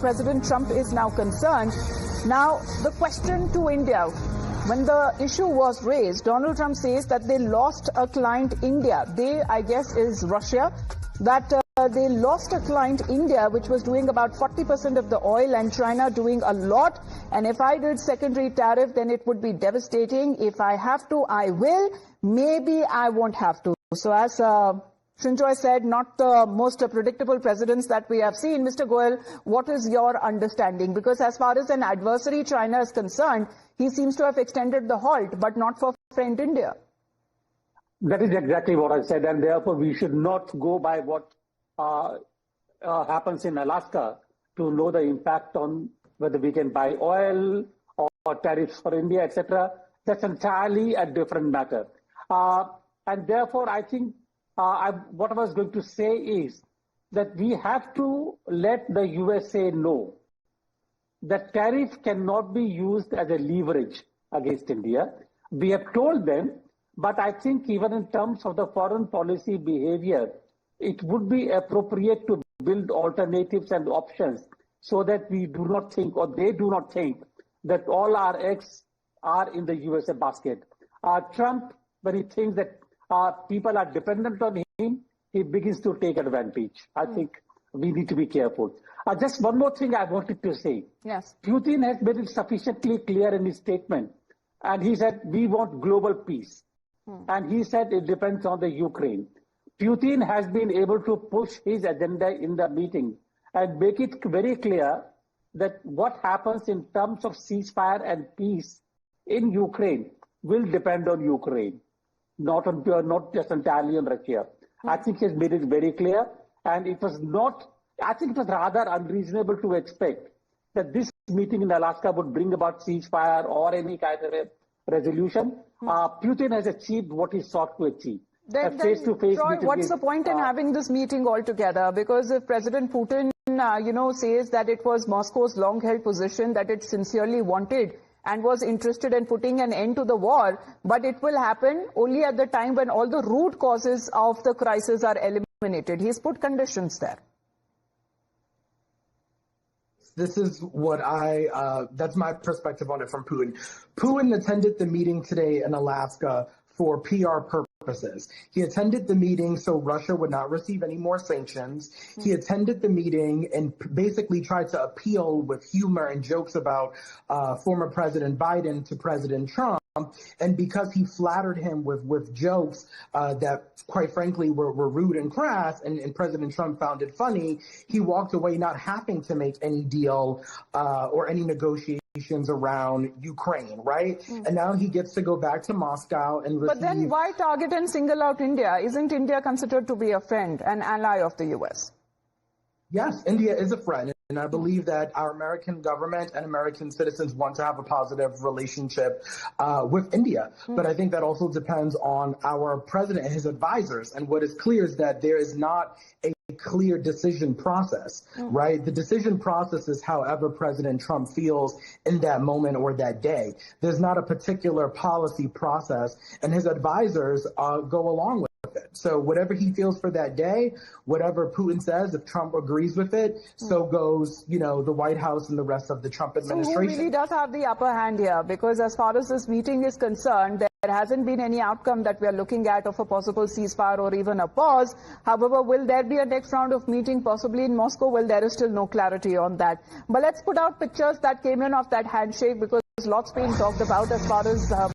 President Trump is now concerned. Now, the question to India, when the issue was raised, Donald Trump says that they lost a client, India. They, I guess, is Russia. That they lost a client, India, which was doing about 40% of the oil, and China doing a lot. And if I did secondary tariff, then it would be devastating. If I have to, I will. Maybe I won't have to. So as Shinjoy said, not the most predictable presidents that we have seen. Mr. Goel, what is your understanding? Because as far as an adversary China is concerned, he seems to have extended the halt, but not for friend India. That is exactly what I said, and therefore we should not go by what happens in Alaska to know the impact on whether we can buy oil or tariffs for India, etc. That's entirely a different matter. And therefore, I think what I was going to say is that we have to let the USA know that tariff cannot be used as a leverage against India. We have told them, but I think even in terms of the foreign policy behavior, it would be appropriate to build alternatives and options so that we do not think, or they do not think, that all our eggs are in the USA basket. Trump, when he thinks that people are dependent on him, he begins to take advantage. I think we need to be careful. Just one more thing I wanted to say. Yes. Putin has made it sufficiently clear in his statement. And he said, we want global peace. And he said it depends on the Ukraine. Putin has been able to push his agenda in the meeting and make it very clear that what happens in terms of ceasefire and peace in Ukraine will depend on Ukraine, not just entirely on Russia. I think he has made it very clear, and it was not, I think it was rather unreasonable to expect that this meeting in Alaska would bring about ceasefire or any kind of a resolution. Putin has achieved what he sought to achieve. Then Troy, what's the point in having this meeting altogether? Because if President Putin, says that it was Moscow's long-held position that it sincerely wanted and was interested in putting an end to the war, but it will happen only at the time when all the root causes of the crisis are eliminated. He's put conditions there. This is what that's my perspective on it from Putin. Putin attended the meeting today in Alaska for PR purposes. He attended the meeting so Russia would not receive any more sanctions. He attended the meeting and basically tried to appeal with humor and jokes about former President Biden to President Trump. And because he flattered him with jokes that, quite frankly, were rude and crass, and President Trump found it funny, he walked away not having to make any deal or any negotiations around Ukraine, right? And now he gets to go back to Moscow and receive... But then why target and single out India? Isn't India considered to be a friend, an ally of the U.S.? Yes, India is a friend. And I believe that our American government and American citizens want to have a positive relationship with India. But I think that also depends on our president and his advisors. And what is clear is that there is not a clear decision process, right? The decision process is however President Trump feels in that moment or that day. There's not a particular policy process, and his advisors go along with it. So whatever he feels for that day, whatever Putin says, if Trump agrees with it, so goes, the White House and the rest of the Trump administration. So who really does have the upper hand here? Because as far as this meeting is concerned, there hasn't been any outcome that we are looking at of a possible ceasefire or even a pause. However, will there be a next round of meeting possibly in Moscow? Well, there is still no clarity on that. But let's put out pictures that came in of that handshake, because lots being talked about as far as